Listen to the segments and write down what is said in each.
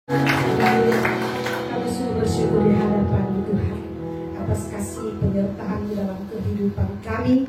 Kami sungguh bersyukur di hadapan Tuhan atas kasih penyertaan dalam kehidupan kami.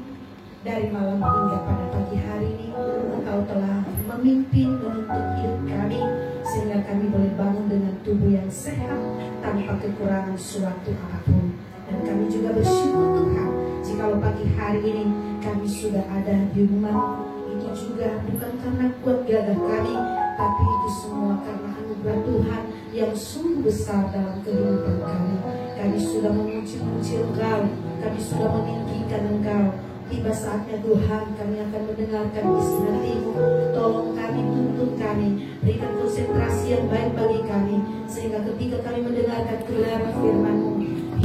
Dari malam hingga pada pagi hari ini, Engkau telah memimpin menuntut hidup kami, sehingga kami boleh bangun dengan tubuh yang sehat tanpa kekurangan suatu apapun. Dan kami juga bersyukur Tuhan, jikalau pagi hari ini kami sudah ada di rumah, itu juga bukan karena kuat gagah kami, tapi itu semua karena anugerah Tuhan yang sungguh besar dalam kehidupan kami. Kami sudah memuji-muji Engkau, kami sudah meninggikan Engkau. Tiba saatnya Tuhan, kami akan mendengarkan isi hati-Mu. Tolong kami, tuntun kami, berikan konsentrasi yang baik bagi kami, sehingga ketika kami mendengarkan kebenaran firman-Mu,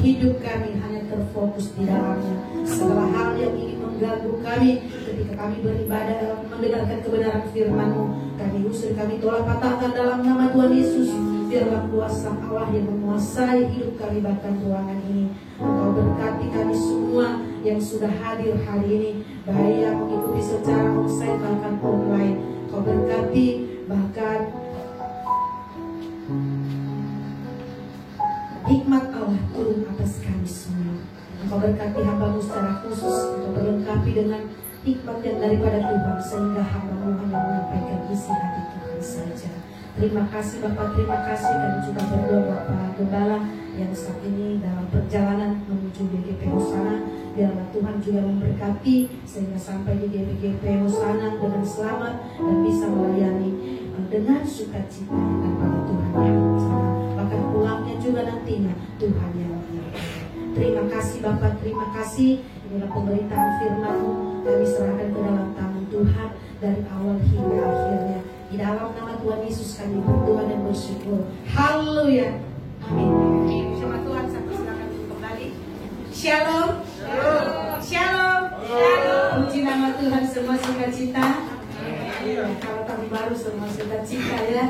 hidup kami hanya terfokus di dalamnya. Segala hal yang ingin mengganggu kami ketika kami beribadah mendengarkan kebenaran firman-Mu, kami usir, kami tolak, patahkan dalam nama Tuhan Yesus. Biarlah kuasa Allah yang menguasai hidup kami bahkan ruangan ini. Engkau berkati kami semua yang sudah hadir hari ini, baik yang mengikuti secara onsite bahkan online. Engkau berkati bahkan hikmat Allah turun atas kami semua. Engkau berkati hamba-Mu secara khusus, Engkau berlengkapi dengan hikmat yang daripada Tuhan, sehingga hamba-Mu hanya menyampaikan isi hati Tuhan saja. Terima kasih Bapak, terima kasih. Dan juga berdoa Bapak Gembala yang saat ini dalam perjalanan menuju GGP Hosana. Biarlah Tuhan juga memberkati sehingga sampai di GGP Hosana dengan selamat dan bisa melayani dengan sukacita yang pada Tuhan yang bersama. Bahkan pulangnya juga nantinya Tuhan yang menyertai. Terima kasih Bapak, terima kasih. Inilah pemberitaan firman-Mu, kami serahkan ke dalam tangan Tuhan dari awal hingga akhirnya. Di dalam nama Tuhan Yesus kami berdoa dan bersyukur. Haleluya. Amin. Sama Tuhan, saya persilakan untuk kembali. Shalom. Shalom. Shalom. Puji nama Tuhan, semua sukacita. Ya, kalau tahun baru semua sukacita ya.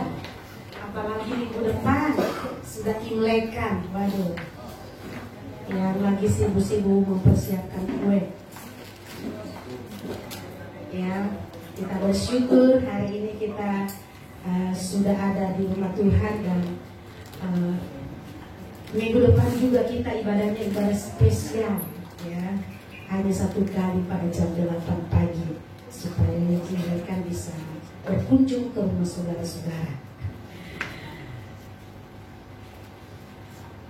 Apalagi minggu depan sudah Imlekan. Waduh. Yang lagi sibuk-sibuk mempersiapkan kue. Ya, kita bersyukur hari ini kita sudah ada di rumah Tuhan, dan minggu depan juga kita ibadahnya ibadah spesial ya, hanya satu kali pada jam 8 pagi supaya kita bisa berkunjung ke rumah saudara-saudara.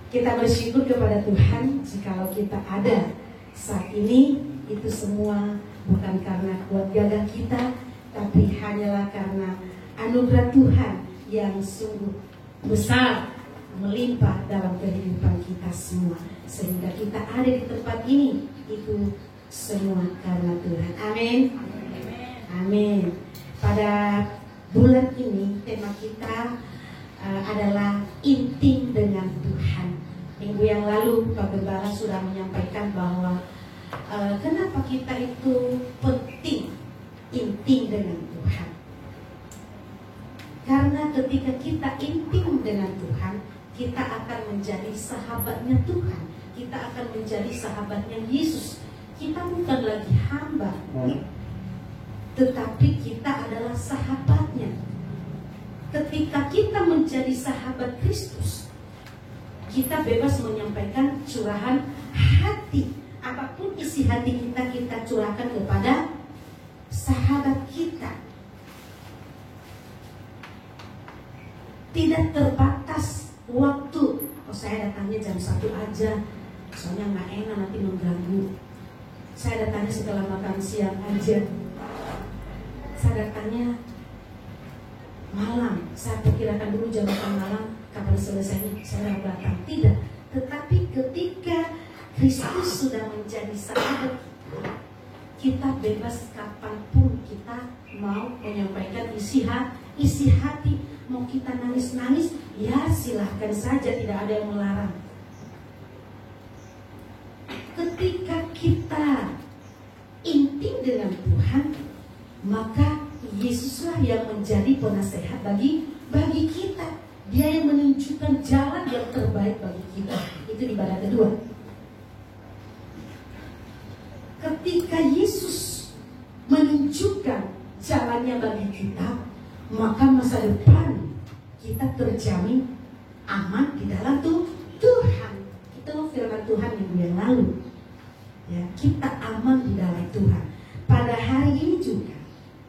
Kita bersyukur kepada Tuhan jikalau kita ada saat ini, itu semua bukan karena kuat gagah kita, tapi hanyalah karena anugerah Tuhan yang sungguh besar melimpah dalam kehidupan kita semua, sehingga kita ada di tempat ini, itu semua karena Tuhan. Amin. Amin. Pada bulan ini tema kita adalah intim dengan Tuhan. Minggu yang lalu Pak Gembala sudah menyampaikan bahwa kenapa kita itu penting intim dengan Tuhan. Karena ketika kita intim dengan Tuhan, kita akan menjadi sahabatnya Tuhan. Kita akan menjadi sahabatnya Yesus. Kita bukan lagi hamba, tetapi kita adalah sahabatnya. Ketika kita menjadi sahabat Kristus, kita bebas menyampaikan curahan hati. Apapun isi hati kita, kita curahkan kepada sahabat kita. Tidak terbatas waktu. Oh, saya datangnya jam 1 aja, soalnya nggak enak nanti mengganggu. Saya datangnya setelah makan siang aja. Saya datangnya malam. Saya perkirakan dulu jam makan malam, kapan selesainya saya datang. Tidak. Tetapi ketika Kristus sudah menjadi sahabat kita, bebas kapanpun kita mau menyampaikan isi hati. Mau kita nangis-nangis, ya silahkan saja, tidak ada yang melarang. Ketika kita intim dengan Tuhan, maka Yesuslah yang menjadi penasehat bagi kita. Dia yang menunjukkan jalan yang terbaik bagi kita. Itu ibadah kedua. Ketika Yesus menunjukkan jalannya bagi kita, maka masa depan kita terjamin aman di dalam Tuhan. Itu firman Tuhan minggu yang lalu. Ya, kita aman di dalam Tuhan. Pada hari ini juga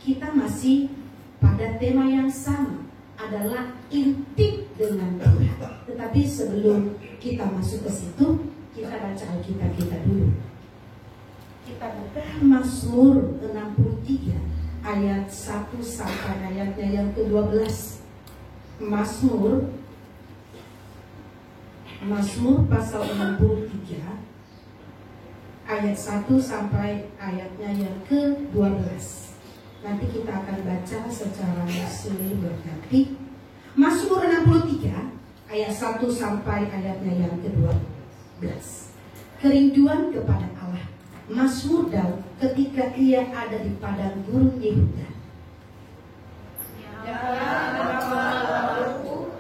kita masih pada tema yang sama, adalah intim dengan Tuhan. Tetapi sebelum kita masuk ke situ, kita baca Alkitab kita dulu. Kita buka Mazmur 63 ayat 1 sampai ayatnya yang ke-12. Mazmur pasal 63 ayat 1 sampai ayatnya yang ke-12. Nanti kita akan baca secara silih berganti. Mazmur 63 ayat 1 sampai ayatnya yang ke-12. Kerinduan kepada Allah. Mazmur Daud ketika ia ada di padang gurun Yehuda.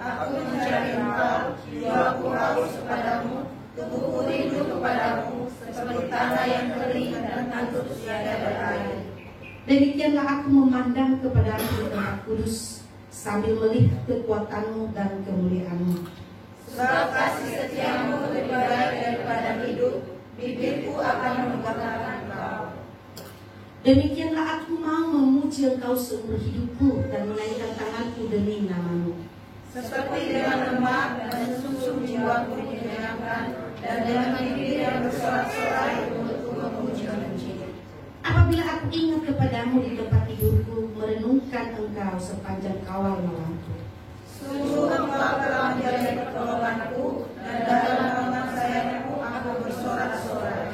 Aku mencari Engkau, jiwaku haus kepadamu, tubuhku rindu kepadamu, seperti tanah yang kering dan tandus tiada berair. Demikianlah aku memandang kepadamu di tempat kudus, sambil melihat kekuatanmu dan kemuliaanmu. Sebab kasih setiamu lebih baik daripada hidup, bibirku akan mengatakan Engkau. Demikianlah aku mau memuji Engkau seumur hidupku dan menaikkan tanganku demi namamu. Seperti dengan lemak dan susu jiwaku dikenyangkan, dan dengan bibir yang bersorak-sorai mulutku memuji-muji. Apabila aku ingat kepadamu di tempat tidurku, merenungkan Engkau sepanjang kawal malamku. Sungguh Engkau telah menjadi pertolonganku, dan dalam kamar sayapku aku bersorak-sorai.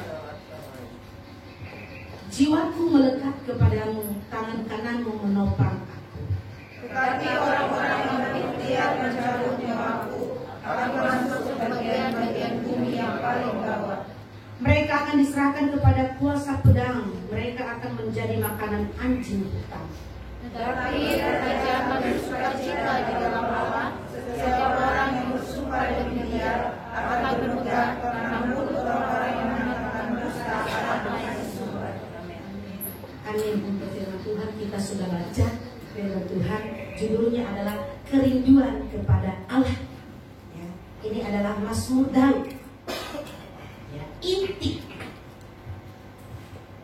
Jiwaku melekat kepadamu, tangan kananmu menopang aku. Tetapi orang-orang yang berikhtiar mencabut nyawaku akan masuk ke bagian-bagian bumi yang paling bawah. Mereka akan diserahkan kepada kuasa pedang. Mereka akan menjadi makanan anjing hutan. Tetapi kerajaman dan sukacita di dalam Allah, setiap orang yang bersumpah demi Dia akan bermegah, karena mulut orang-orang yang mengatakan dusta akan tersumbat. Amin. Untuk firman Tuhan kita sudah baca. Firman Tuhan judulnya adalah kerinduan kepada Allah. Ya, ini adalah Mazmur Daud. Ya, inti.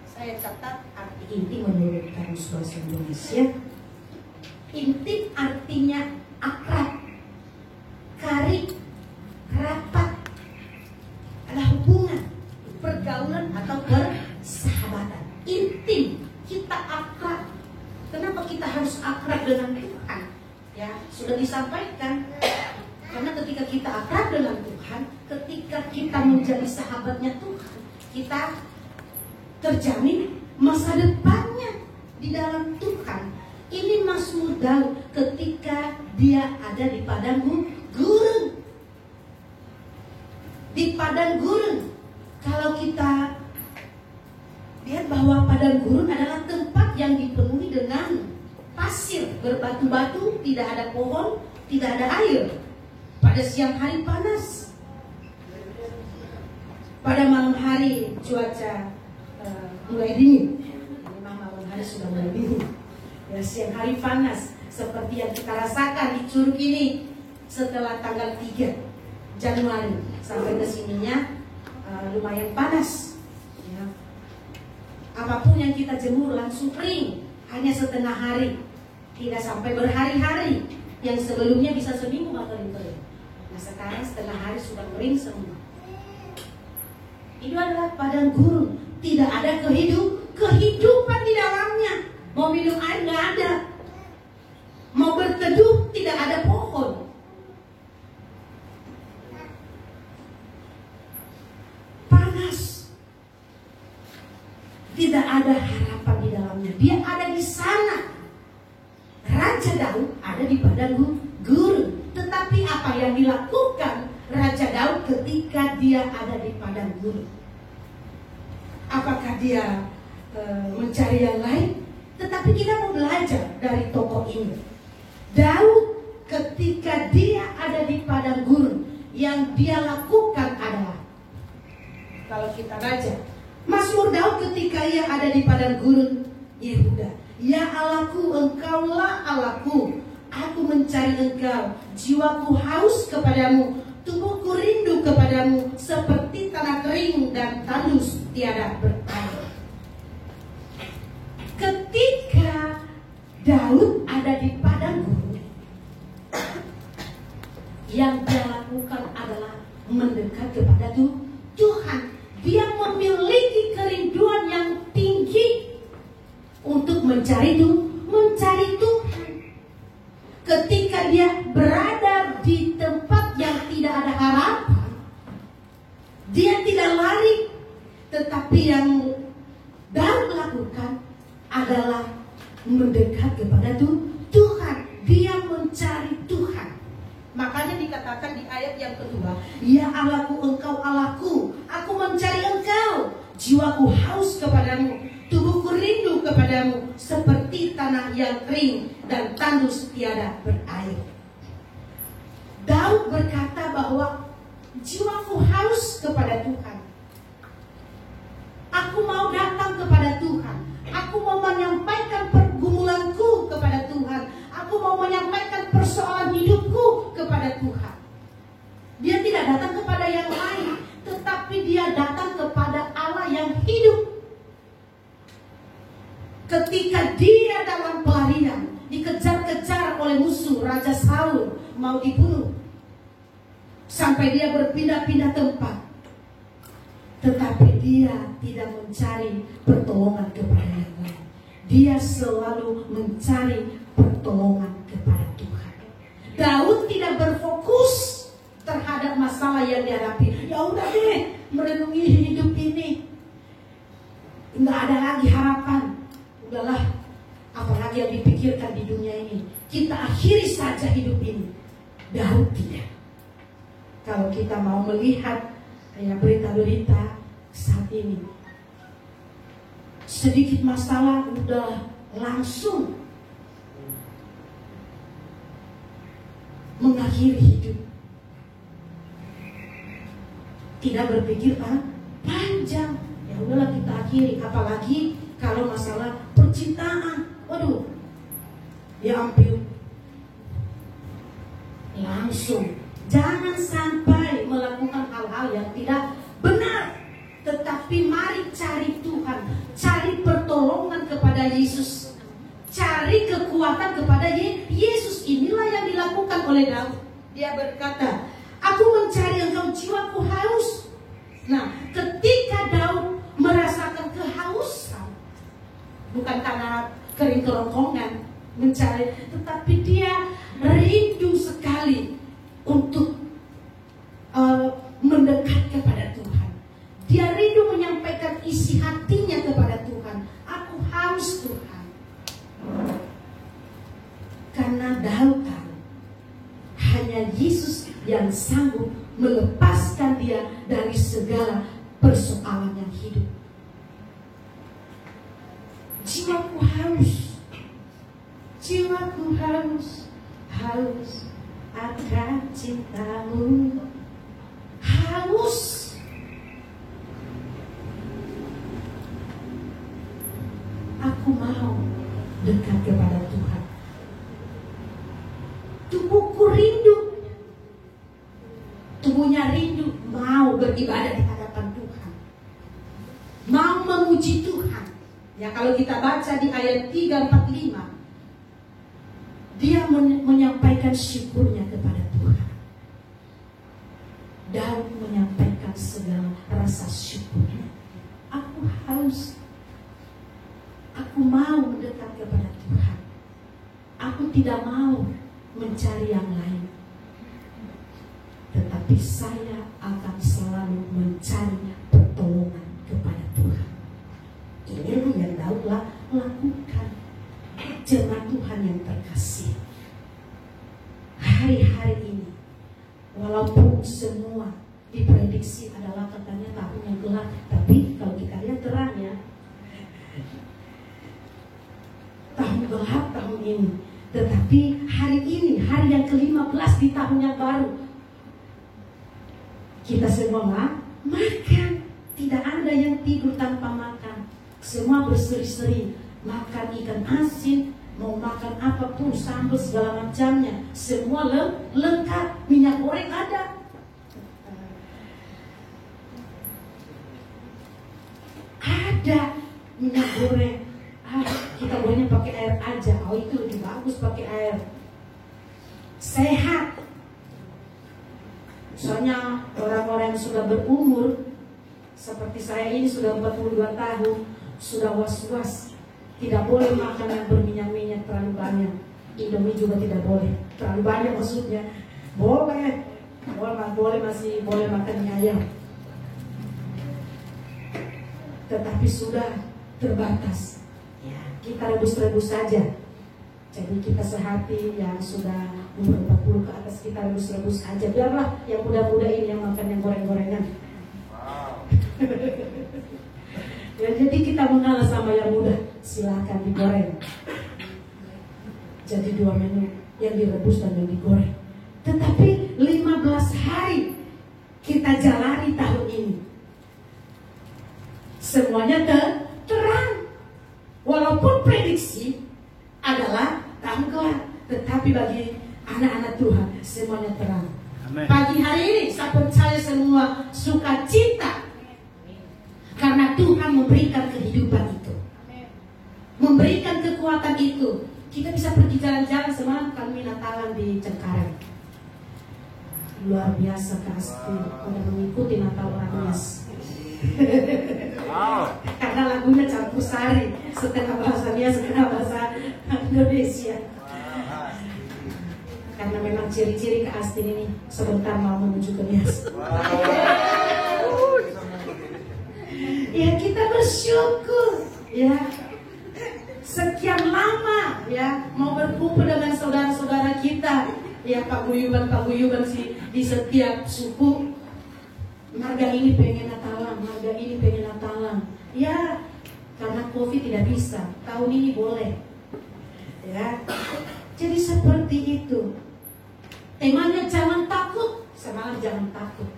Saya catat arti inti menurut Kamus Bahasa Indonesia. Inti artinya akrab, karib, rapat, adalah hubungan, pergaulan atau persahabatan. Intim, kita akrab. Kenapa kita harus akrab dengan Tuhan? Ya, sudah disampaikan. Karena ketika kita akrab dengan Tuhan, ketika kita menjadi sahabatnya Tuhan, kita terjamin masa depannya di dalam Tuhan. Ini Mazmur Daud ketika dia ada di padang gurun. Di padang gurun. Kalau kita lihat bahwa padang gurun adalah tempat yang dipenuhi dengan pasir, berbatu-batu, tidak ada pohon, tidak ada air. Pada siang hari panas, pada malam hari cuaca mulai dingin. Memang malam hari sudah mulai dingin. Ya, siang hari panas seperti yang kita rasakan di Curug ini setelah tanggal 3 Januari sampai ke sininya lumayan panas. Ya. Apapun yang kita jemur langsung kering, hanya setengah hari, tidak sampai berhari-hari. Yang sebelumnya bisa seminggu kering. Nah sekarang setengah hari sudah kering semua. Itu adalah padang gurun, tidak ada kehidupan di dalamnya. Mau minum air nggak ada, mau berteduh tidak ada pohon. Panas, tidak ada harapan di dalamnya. Dia ada di sana. Raja Daud ada di padang gurun. Tetapi apa yang dilakukan Raja Daud ketika dia ada di padang gurun? Apakah dia mencari yang lain? Tetapi kita mau belajar dari tokoh ini. Daud ketika dia ada di padang gurun, yang dia lakukan adalah, kalau kita baca Mazmur Daud ketika ia ada di padang gurun Yehuda, ya Allahku, Engkaulah Allahku, aku mencari Engkau, jiwaku haus kepadamu, tubuhku rindu kepadamu, seperti tanah kering dan tandus tiada berair. Ketika Daud ada di padang gurun, yang dia lakukan adalah mendekat kepada Tuhan. Dia memiliki kerinduan yang tinggi untuk mencari Tuhan. Ketika dia berada di tempat yang tidak ada harapan, dia tidak lari, tetapi yang Daud lakukan adalah mendekat kepada Tuhan. Dia mencari Tuhan. Makanya dikatakan di ayat yang kedua, ya Allahku, Engkau Allahku, aku mencari Engkau, jiwaku haus kepadamu, tubuhku rindu kepadamu, seperti tanah yang kering dan tandus tiada berair. Daud berkata bahwa jiwaku haus kepada Tuhan. Aku mau datang kepada Tuhan. Aku mau menyampaikan pergumulanku kepada Tuhan. Aku mau menyampaikan persoalan hidupku kepada Tuhan. Dia tidak datang kepada yang lain, tetapi dia datang kepada Allah yang hidup. Ketika dia dalam pelarian, dikejar-kejar oleh musuh, Raja Saul mau dibunuh, sampai dia berpindah-pindah tempat, tetapi dia tidak mencari pertolongan kepada yang lain. Dia selalu mencari pertolongan kepada Tuhan. Daud tidak berfokus terhadap masalah yang dihadapi. Ya udah deh, merenungi hidup ini, nggak ada lagi harapan. Udahlah, apalagi yang dipikirkan di dunia ini, kita akhiri saja hidup ini. Daud tidak. Kalau kita mau melihat berita-berita saat ini, sedikit masalah udah langsung mengakhiri hidup. Tidak berpikir panjang. Ya udahlah, kita akhiri. Apalagi kalau masalah percintaan, waduh, dia ambil langsung. Jangan sampai melakukan hal-hal yang tidak benar, tetapi mari cari Tuhan, cari pertolongan kepada Yesus, cari kekuatan kepada Yesus. Inilah yang dilakukan oleh Daud. Dia berkata, aku mencari Engkau, jiwaku haus. Nah, ketika Daud merasakan kehausan, bukan karena kering kerongkongan mencari, tetapi dia rindu sekali untuk mendekat kepada Tuhan. Dia rindu menyampaikan isi hatinya kepada Tuhan. Aku haus Tuhan. Karena Daud tahu hanya Yesus yang sanggup melepaskan dia dari segala persoalan yang hidup. Jiwaku haus, jiwaku haus, haus akan cintamu, haus. Aku mau dekat kepada Tuhan. Tubuhku rindu, tubuhnya rindu, mau beribadah di hadapan Tuhan, mau memuji Tuhan. Ya, kalau kita baca di ayat 3-4-5, dia menyampaikan syukurnya kepada Tuhan. Daud menyampaikan segala rasa syukurnya. Aku haus, aku mau mendekat kepada Tuhan. Aku tidak mau mencari yang lain, tetapi saya akan selalu mencari pertolongan kepada Tuhan. Inilah yang Daud lakukan. Jemaat Tuhan yang terkasih, hari-hari ini, walaupun semua diprediksi adalah katanya tahun yang gelap, tapi kalau kita lihat terangnya, tahun gelap tahun ini. Tetapi hari ini, hari yang ke-15 di tahun yang baru, kita semua makan. Tidak ada yang tidur tanpa makan. Semua berseri-seri makan ikan asin, mau makan apapun, sambal segala macamnya, semua lengkap, minyak goreng ada. Ada minyak goreng. Kita gorengnya pakai air aja. Oh, itu lebih bagus pakai air. Sehat. Soalnya orang-orang yang sudah berumur seperti saya ini sudah 42 tahun, sudah was-was. Tidak boleh makan yang berminyak-minyak terlalu banyak. Indomie juga tidak boleh terlalu banyak, maksudnya masih boleh makan mie ayam, tetapi sudah terbatas. Ya, kita rebus-rebus saja. Jadi kita sehati yang sudah umur 40 ke atas, kita rebus-rebus aja. Biarlah yang muda-muda ini yang makan yang goreng-gorengan. Ya, jadi kita mengalah sama yang muda, silakan digoreng. Jadi 2 menu, yang direbus dan yang digoreng. Tetapi 15 hari kita jalani tahun ini, semuanya terang. Walaupun prediksi adalah tahun gelap, tetapi bagi anak-anak Tuhan semuanya terang. Amen. Pagi hari ini saya percaya semua sukacita, karena Tuhan memberikan kehidupan itu, memberikan kekuatan itu. Kita bisa pergi jalan-jalan. Semalam kami Natalan di Cengkareng. Luar biasa pasti pada mengikuti Natal orang Nias. Wow. Karena lagunya campur sari, setengah bahasa Nias, setengah bahasa Indonesia. Karena memang ciri-ciri keaslian ini sebentar mau menuju ke Nias. Ya, kita bersyukur ya, sekian lama ya mau berkumpul dengan saudara-saudara kita ya, paguyuban di setiap suku. Marga ini pengen Natalan, marga ini pengen Natalan. Ya, karena COVID tidak bisa, tahun ini boleh. Ya, jadi seperti itu. Temanya jangan takut, semalam jangan takut.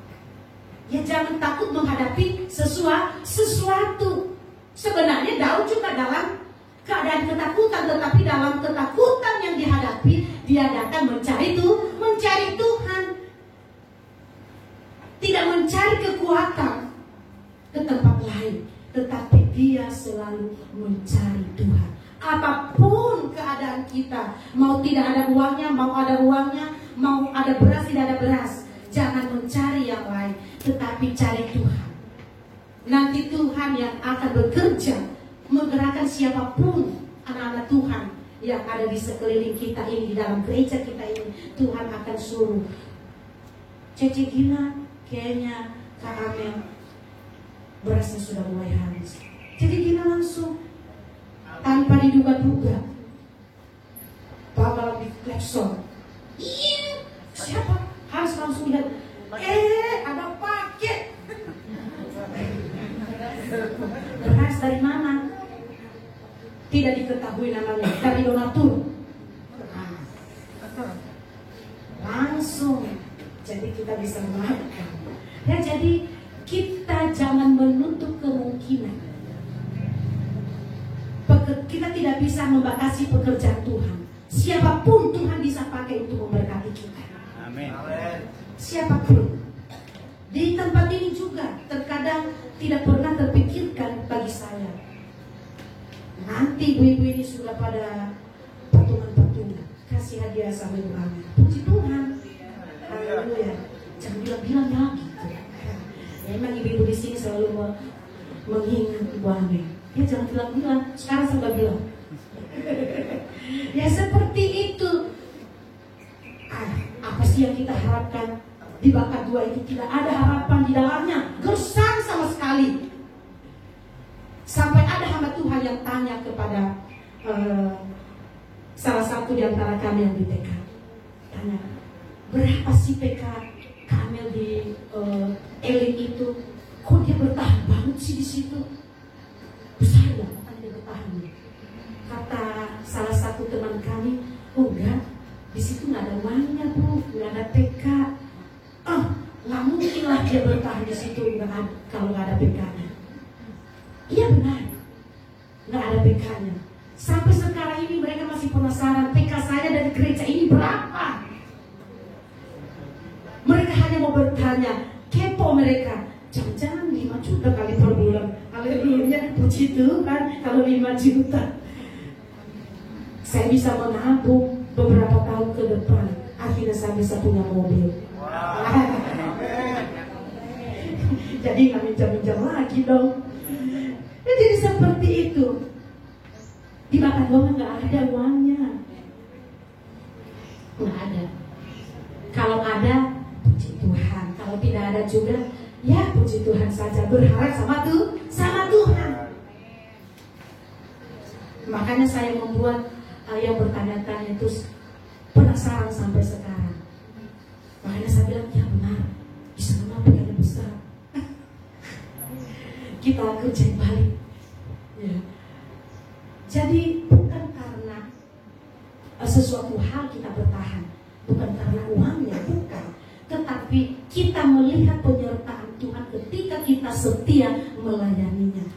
Ya, jangan takut menghadapi sesuatu. Sebenarnya Daud juga dalam keadaan ketakutan, tetapi dalam ketakutan yang dihadapi, dia datang mencari Tuhan. Tidak mencari kekuatan ke tempat lain, tetapi dia selalu mencari Tuhan. Apapun keadaan kita, mau tidak ada uangnya, mau ada uangnya, mau ada beras, tidak ada beras, jangan mencari yang lain, tetapi cari Tuhan. Nanti Tuhan yang akan bekerja, menggerakkan siapapun anak-anak Tuhan yang ada di sekeliling kita ini, di dalam gereja kita ini. Tuhan akan suruh, Cece Gina, kayaknya Kak Amel berasnya sudah mulai habis. Jadi Gina langsung tanpa diduga-duga bawa di klakson. Iya, siapa? Harus langsung lihat. Ada paket. Beras dari mana? Tidak diketahui namanya. Dari donatur. Langsung. Jadi kita bisa memaafkan. Ya, jadi kita jangan menutup kemungkinan. Kita tidak bisa membatasi pekerjaan Tuhan. Siapapun Tuhan bisa pakai untuk memberkati kita. Amin. Siapapun. Di tempat ini juga terkadang tidak pernah terpikirkan bagi saya. Nanti ibu-ibu ini sudah pada patungan-patungan, kasih hadiah sambil doanya. Puji Tuhan. Haleluya. Jangan bilang-bilang ya gitu. Ya, emang ibu-ibu di sini selalu mengingat Ibu Amel. Ya, jangan bilang-bilang. Sekarang sudah bilang. Ya, seperti itu. Apa sih yang kita harapkan? Di Bakat 2 itu tidak ada harapan di dalamnya, gersang sama sekali. Sampai ada hamba Tuhan yang tanya kepada salah satu di antara kami yang di TK. Tanya, berapa sih PK Kamel di elit itu? Kok dia bertahan banget sih di situ? Besar ya, makanya dia bertahan. Kata salah satu teman kami, oh enggak, di situ nggak ada uangnya Bu, nggak ada PK. Nggak mungkin lah dia bertahan di situ kalau nggak ada PK-nya. Iya benar, nggak ada PK-nya. Sampai sekarang ini mereka masih penasaran PK saya dari gereja ini berapa. Mereka hanya mau bertanya, kepo mereka. Jangan-jangan 5 juta kali per bulan. Haleluya, puji Tuhan kalau 5 juta. Saya bisa menabung beberapa tahun ke depan. Akhirnya saya bisa punya mobil. Jadi nggak minjam-minjam lagi dong. Jadi seperti itu. Di mata Tuhan nggak ada uangnya. Nggak ada. Kalau ada, puji Tuhan. Kalau tidak ada juga, ya puji Tuhan saja. Berharap sama Tuhan. Makanya saya membuat yang bertanya-tanya itu penasaran sampai sekarang. Makanya saya bilang, ya benar, bisa menabung yang besar. Kita kerjain balik. Ya. Jadi bukan karena sesuatu hal kita bertahan, bukan karena uangnya, bukan. Tetapi kita melihat penyertaan Tuhan ketika kita setia melayaninya.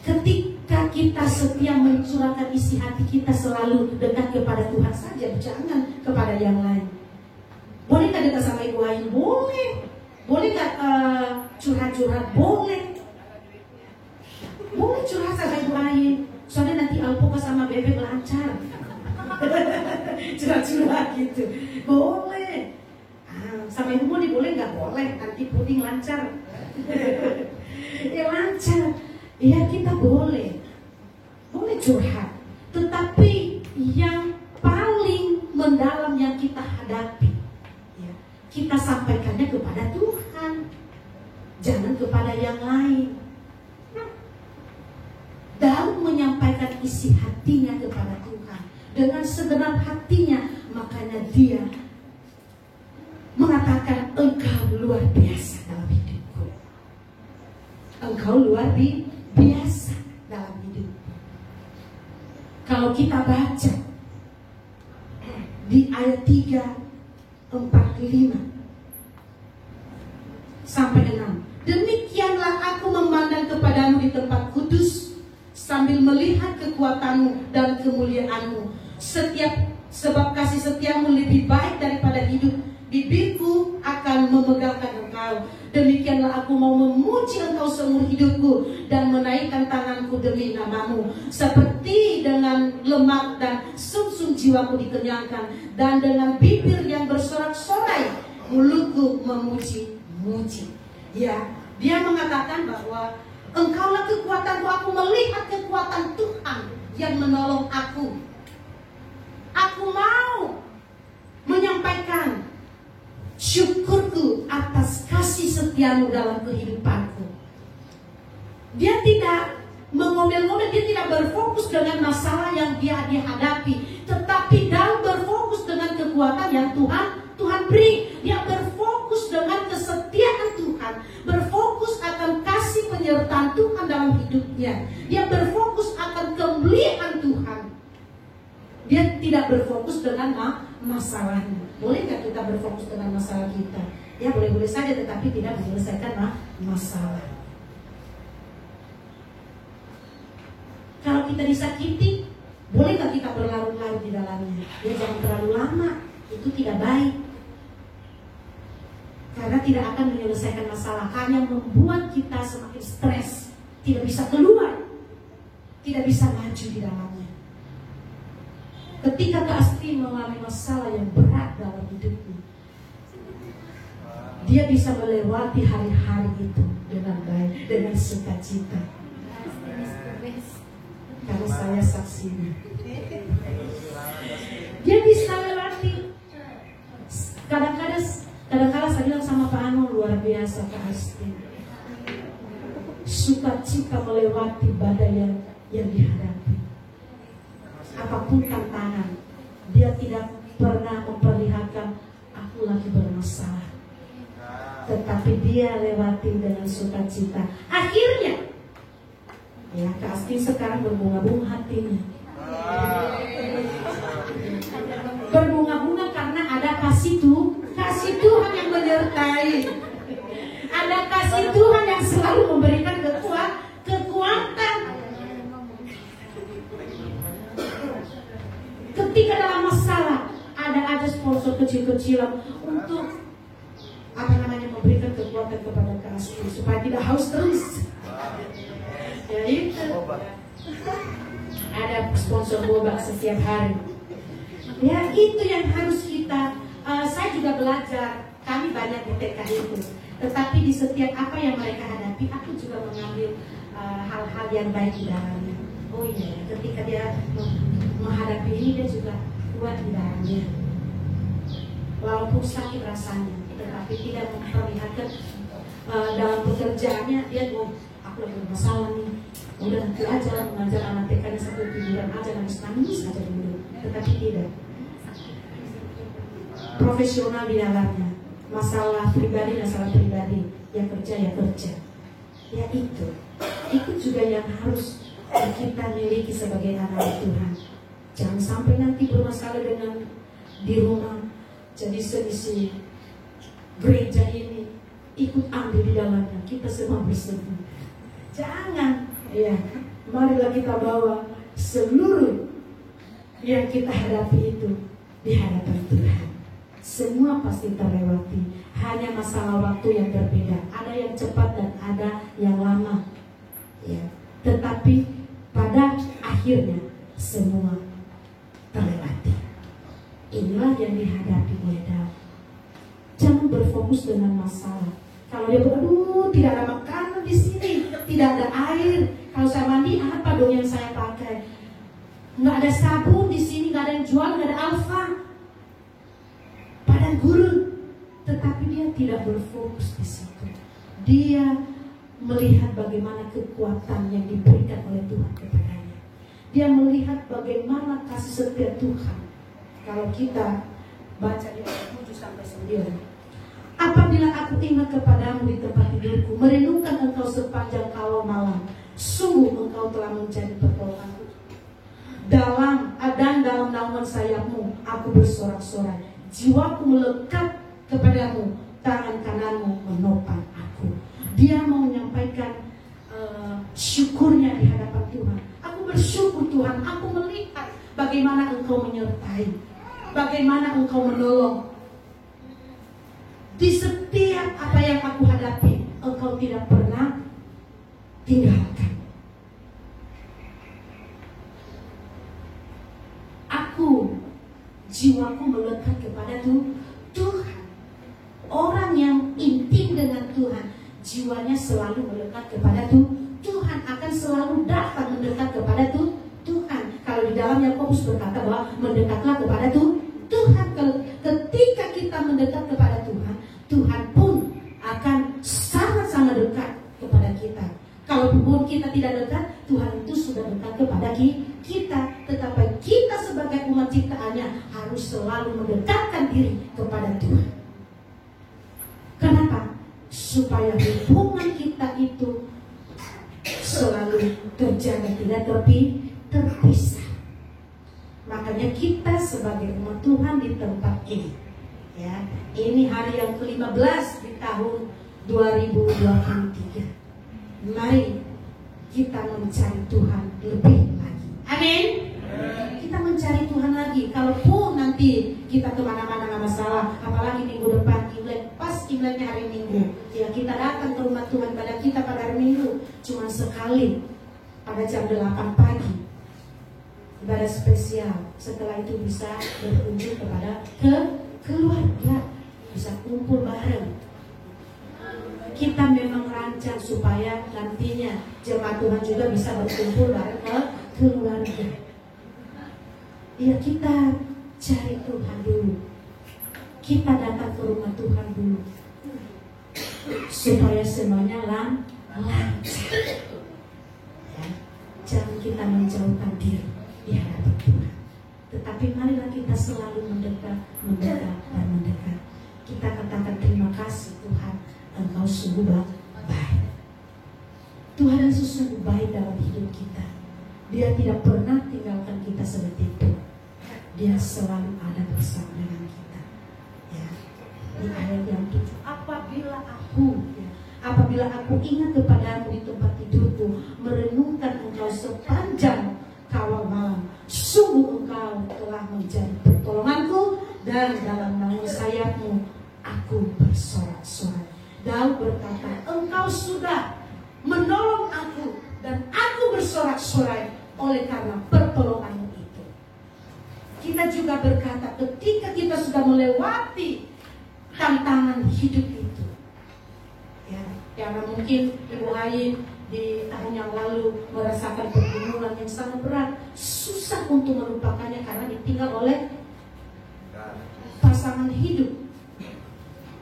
Ketika kita setia mencurahkan isi hati kita selalu dekat kepada Tuhan saja, jangan kepada yang lain. Boleh nggak dekat sama ibu Ain? Boleh. Boleh nggak curhat-curhat? Boleh. Boleh curhat sama ibu Ain. Soalnya nanti Alpuka sama Bebek lancar. Curhat-curhat gitu. Boleh. Sama ibu Moni boleh nggak? Boleh. Nanti puding lancar. Ya lancar. Ya kita boleh curhat, tetapi yang paling mendalam yang kita hadapi, ya, kita sampaikannya kepada Tuhan, jangan kepada yang lain. Daud menyampaikan isi hatinya kepada Tuhan dengan segenap hatinya, makanya dia mengatakan, Engkau luar biasa dalam hidupku. Engkau luar biasa dalam hidup. Kalau kita baca di ayat 3, 4, 5 sampai 6, demikianlah aku memandang kepadamu di tempat kudus sambil melihat kekuatanmu dan kemuliaanmu. Sebab kasih setiamu lebih baik daripada hidup, bibirku akan memegangkan engkau. Demikianlah aku mau memuji engkau seumur hidupku dan menaikkan tanganku demi namamu. Seperti dengan lemak dan sumsum jiwaku dikenyangkan, dan dengan bibir yang bersorak-sorai mulutku memuji-muji. Ya, dia mengatakan bahwa engkaulah kekuatanku. Aku melihat kekuatan Tuhan yang menolong aku. Aku mau menyampaikan syukurku atas kasih setiamu dalam kehidupanku. Dia tidak mengomel-ngomel, dia tidak berfokus dengan masalah yang dia hadapi, tetapi Daud berfokus dengan kekuatan yang Tuhan beri. Dia berfokus dengan kesetiaan Tuhan, berfokus akan kasih penyertaan Tuhan dalam hidupnya. Dia berfokus akan kemuliaan Tuhan. Dia tidak berfokus dengan masalahnya. Boleh nggak kita berfokus dengan masalah kita? Ya boleh-boleh saja, tetapi tidak menyelesaikan masalah. Kalau kita disakiti, boleh nggak kita berlarut-larut di dalamnya? Ya jangan terlalu lama, itu tidak baik. Karena tidak akan menyelesaikan masalah, hanya membuat kita semakin stres, tidak bisa keluar, tidak bisa maju di dalamnya. Ketika Kak Asti mengalami masalah yang berat dalam hidupnya, dia bisa melewati hari-hari itu dengan baik, dengan sukacita. Karena saya saksinya. Dia bisa melewati. Kadang-kadang saya bilang sama Pak Anu, luar biasa Kak Asti. Sukacita melewati badai yang dihadapi. Apapun tantangan, dia tidak pernah memperlihatkan aku lagi bermasalah, tetapi dia lewati dengan sukacita. Akhirnya, ya Kak Asti sekarang berbunga-bunga hatinya. Berbunga-bunga karena ada kasih Tuhan yang menyertai. Ada kasih Tuhan yang selalu memberikan kekuatan. kekecilan untuk memberikan kekuatan kepada kasih supaya tidak haus terus. Ya itu. Ada sponsor boba setiap hari. Ya itu yang harus kita. Saya juga belajar. Kami banyak di TK itu. Tetapi di setiap apa yang mereka hadapi, aku juga mengambil hal-hal yang baik di dalamnya. Oh iya, ketika dia menghadapi ini, dia juga kuat di dalamnya. Walaupun sakit rasanya, tetapi tidak memperlihatkan dalam pekerjaannya dia aku lagi bermasalah nih. Udah nanti aja mengajar anak TK satu tiduran aja, nangis aja dulu. Tetapi tidak. Profesional di dalamnya. Masalah pribadi, yang kerja ya kerja. Ya itu juga yang harus kita miliki sebagai anak Tuhan. Jangan sampai nanti bermasalah dengan di rumah, jadi selisih gereja ini ikut ambil di dalamnya, kita semua bersedih. Jangan, ya, marilah kita bawa seluruh yang kita hadapi itu di hadapan Tuhan. Semua pasti terlewati. Hanya masalah waktu yang berbeda. Ada yang cepat dan ada yang lama. Ya. Tetapi pada akhirnya semua terlewati. Inilah yang dihadapi oleh Daud. Jangan berfokus dengan masalah. Kalau dia aduh tidak ada makanan di sini, tidak ada air. Kalau saya mandi apa dong yang saya pakai? Nggak ada sabun di sini, nggak ada yang jual, nggak ada alfa. Padang gurun, tetapi dia tidak berfokus di situ. Dia melihat bagaimana kekuatan yang diberikan oleh Tuhan kepadanya. Dia melihat bagaimana kasih setia Tuhan. Kalau kita baca di ayat 7 sampai 9. Apabila aku ingat kepadamu di tempat tidurku, merenungkan engkau sepanjang kala malam, sungguh engkau telah menjadi pertolonganku. Dalam naungan sayapmu aku bersorak-sorai. Jiwaku melekat kepadamu, tangan kananmu menopang aku. Dia mau menyampaikan syukurnya di hadapan Tuhan. Aku bersyukur Tuhan, aku melihat bagaimana engkau menyertai, bagaimana engkau menolong. Di setiap apa yang aku hadapi, engkau tidak pernah tinggalkan. Jiwaku melekat kepada Tuhan. Orang yang intim dengan Tuhan, jiwanya selalu melekat kepada Tuhan, akan selalu datang mendekat kepada Tuhan. Kalau di dalam Yakobus berkata bahwa mendekatlah kepada Tuhan. Ketika kita mendekat kepada Tuhan, Tuhan pun akan sangat-sangat dekat kepada kita. Kalaupun kita tidak dekat, Tuhan itu sudah dekat kepada kita. Tetapi kita sebagai umat ciptaannya harus selalu mendekatkan diri kepada Tuhan. Kenapa? Supaya hubungan kita itu selalu terjaga, tidak terpisah. Makanya kita sebagai umat Tuhan di tempat ini, ya, ini hari yang ke-15 di tahun 2023. Mari kita mencari Tuhan lebih lagi. Amin. Kita mencari Tuhan lagi. Kalaupun nanti kita kemana-mana nggak masalah, apalagi minggu depan Imlek, pas Imleknya hari Minggu, ya kita datang ke rumah Tuhan pada kita pada hari Minggu cuma sekali pada jam 8 pagi, ibadah spesial. Setelah itu bisa berkunjung kepada keluarga, bisa kumpul bareng. Kita memang rancang supaya nantinya jemaat Tuhan juga bisa berkumpul bareng ke keluarga. Ya, kita cari Tuhan dulu. Kita datang ke rumah Tuhan dulu, supaya semuanya lancar. Ya, jangan kita menjauhkan diri di hadapan Tuhan. Tetapi marilah kita selalu mendekat. Kita katakan terima kasih Tuhan, Engkau sungguh baik. Tuhan Yesus sungguh baik dalam hidup kita. Dia tidak pernah tinggalkan kita sedetik pun. Dia selalu ada bersama dengan kita. Ya. Di ayat yang 7, apabila aku ingat kepadamu di tempat tidurku, merenungkan engkau sepanjang kawal malam, sungguh engkau telah menjadi pertolonganku, dan dalam naungan sayapmu Daud berkata, Engkau sudah menolong aku dan aku bersorak-sorai oleh karena pertolonganmu itu. Kita juga berkata, ketika kita sudah melewati tantangan hidup itu, ya, karena mungkin Ibu Ayin di tahun yang lalu merasakan pergumulan yang sangat berat, susah untuk melupakannya karena ditinggal oleh pasangan hidup.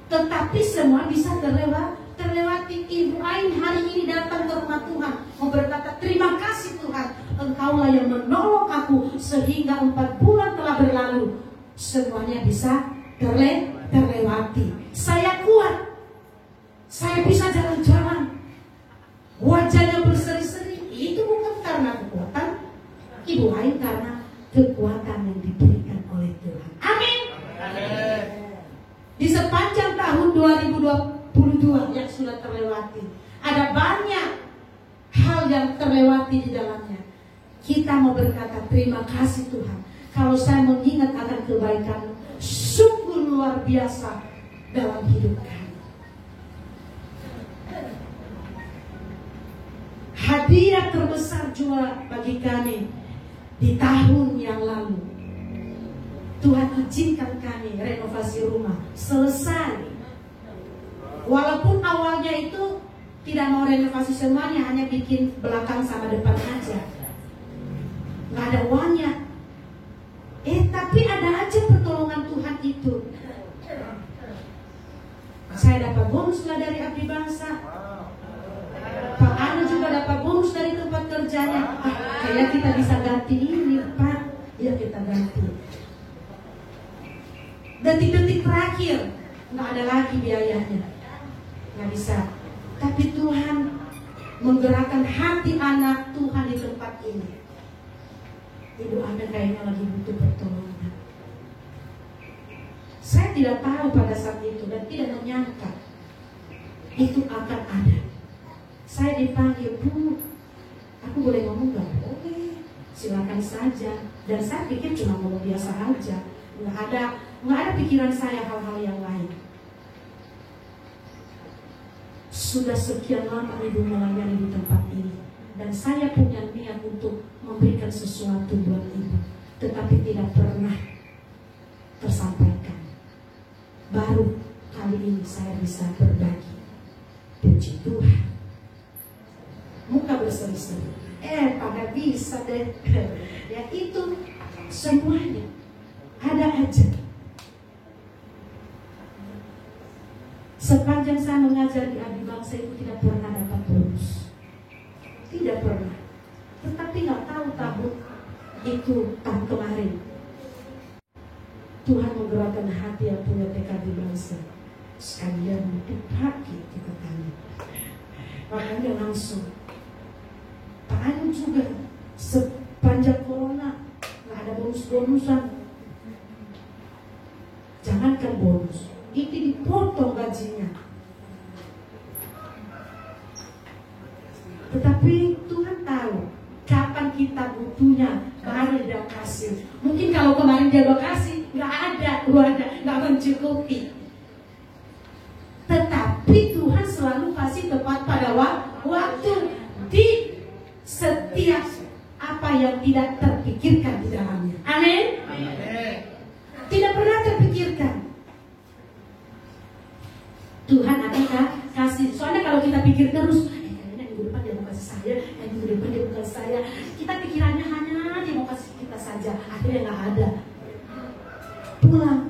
Tetapi semua bisa terlewati. Ibu Ain hari ini datang ke rumah Tuhan mau berkata, terima kasih Tuhan, Engkaulah yang menolong aku sehingga 4 bulan telah berlalu, semuanya bisa terlewati. Saya kuat, saya bisa jalan-jalan, wajahnya berseri-seri. Itu bukan karena kekuatan Ibu Ain, karena kekuatan yang diberikan oleh Tuhan. Amin. Di sepanjang tahun 2022 yang sudah terlewati, ada banyak hal yang terlewati di dalamnya. Kita mau berkata terima kasih Tuhan. Kalau saya mengingat akan kebaikan sungguh luar biasa dalam hidup kami. Hadiah terbesar juga bagi kami di tahun yang lalu, Tuhan izinkan kami renovasi rumah selesai. Walaupun awalnya itu tidak mau renovasi semuanya, hanya bikin belakang sama depan aja, nggak ada uangnya. Tapi ada aja pertolongan Tuhan itu. Saya dapat bonus lah dari Abdi Bangsa. Pak Anu juga dapat bonus dari tempat kerjanya. Kayaknya kita bisa ganti ini Pak. Ya kita ganti. Detik-detik terakhir nggak ada lagi biayanya, nggak bisa. Tapi Tuhan menggerakkan hati anak Tuhan di tempat ini. Ibu Anda kayaknya lagi butuh pertolongan. Saya tidak tahu pada saat itu dan tidak menyangka itu akan ada. Saya dipanggil, Bu, aku boleh ngomong nggak? Boleh, silakan saja. Dan saya pikir cuma ngomong biasa aja, nggak ada pikiran saya hal-hal yang lain. Sudah sekian lama Ibu melayani di tempat ini, dan saya punya niat untuk memberikan sesuatu buat Ibu, tetapi tidak pernah tersampaikan. Baru kali ini saya bisa berbagi. Puji Tuhan. Muka berseri-seri. Pada bisa deh. Ya itu semuanya ada aja. Sepanjang saya mengajar di Abdi Bangsa itu tidak pernah dapat bonus, tidak pernah. Tetapi nggak tahu tahun itu tahun kemarin Tuhan menggerakkan hati yang punya tekad di bangsa, sekalian dipakai kita tanya. Makanya langsung Pak Anu juga sepanjang corona nggak ada bonus-bonusan. Jangankan bonus, itu dipotong gajinya. Tetapi Tuhan tahu kapan kita butuhnya, baru dia kasih. Mungkin kalau kemarin dia udah kasih, nggak ada, nggak mencukupi. Tetapi Tuhan selalu kasih tepat pada waktu di setiap apa yang tidak terpikirkan di dalamnya. Amin. Tidak pernah terpikirkan. Tuhan akan kasih. Soalnya kalau kita pikir terus, kayaknya minggu depan dia mau kasih saya, minggu depan dia mau kasih saya, kita pikirannya hanya dia mau kasih kita saja. Akhirnya nggak ada. Pulang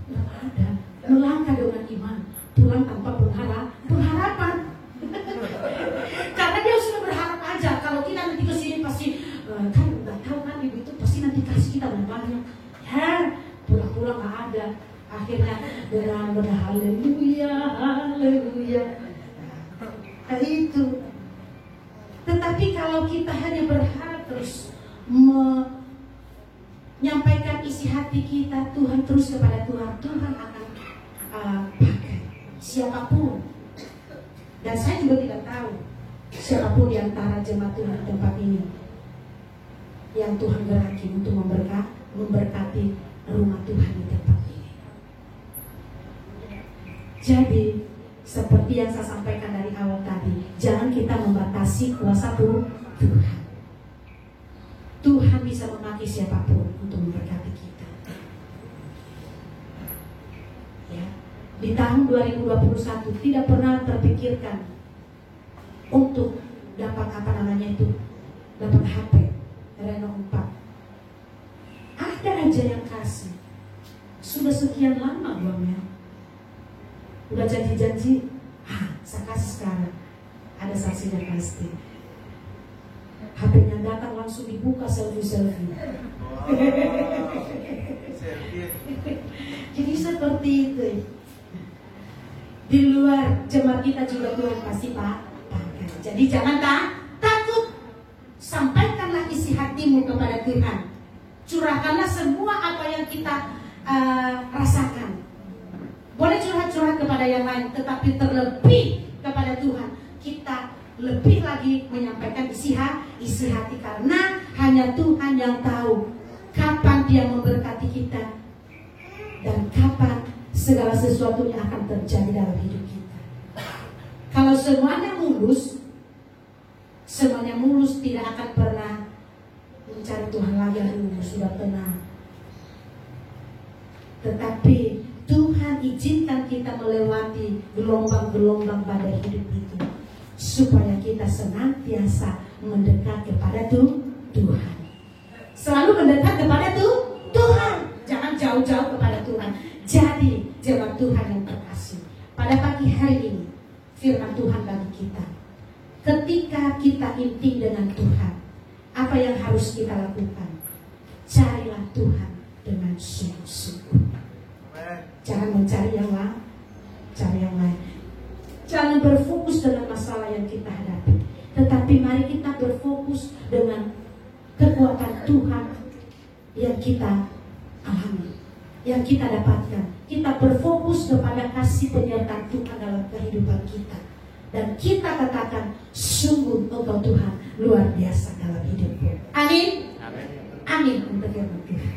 nggak ada. Melangkah dengan iman. Pulang tanpa pengharapan. Karena dia sudah berharap aja. Kalau kita nanti kesini pasti kan nggak tahu kan ibu itu pasti nanti kasih kita banyak. Ya pulang-pulang nggak ada. Akhirnya haleluya, haleluya. Nah itu. Tetapi kalau kita hanya berharap terus menyampaikan isi hati kita Tuhan terus kepada Tuhan, Tuhan akan pakai siapapun. Dan saya juga tidak tahu siapapun di antara jemaat Tuhan di tempat ini yang Tuhan geraki untuk memberkati rumah Tuhan di tempat ini. Jadi Seperti yang saya sampaikan dari awal tadi, jangan kita membatasi kuasa Tuhan. Tuhan bisa memakai siapapun untuk memberkati kita. Ya. Di tahun 2021 tidak pernah terpikirkan untuk dapat dapat HP Reno 4. Ada aja yang kasih. Sudah sekian lama belum ya? Udah janji-janji, saya kasih sekarang. Ada saksinya pasti. HP-nya datang langsung dibuka selfie. Jadi seperti itu. Di luar jemaat kita juga Tuhan pasti pakai. Jadi jangan takut. Sampaikanlah isi hatimu kepada Tuhan. Curahkanlah semua apa yang kita rasakan. Boleh curhat-curhat kepada yang lain, tetapi terlebih kepada Tuhan. Kita lebih lagi menyampaikan isi hati, karena hanya Tuhan yang tahu kapan Dia memberkati kita dan kapan segala sesuatunya akan terjadi dalam hidup kita. Kalau semuanya mulus tidak akan pernah mencari Tuhan lagi. Sudah tenang. Tetapi Tuhan izinkan kita melewati gelombang-gelombang badai hidup itu, supaya kita senantiasa mendekat kepada Tuhan. Selalu mendekat kepada Tuhan. Jangan jauh-jauh kepada Tuhan. Jadi jemaat Tuhan yang terkasih, pada pagi hari ini firman Tuhan bagi kita, ketika kita intim dengan Tuhan, apa yang harus kita lakukan? Carilah Tuhan dengan sungguh-sungguh. Jangan mencari yang lain, cari yang lain. Jangan berfokus dengan masalah yang kita hadapi, tetapi mari kita berfokus dengan kekuatan Tuhan yang kita alami, yang kita dapatkan. Kita berfokus kepada kasih penyertaan Tuhan dalam kehidupan kita, dan kita katakan, sungguh Engkau Tuhan luar biasa dalam hidupku. Amin. Amin. Untuk firman Tuhan.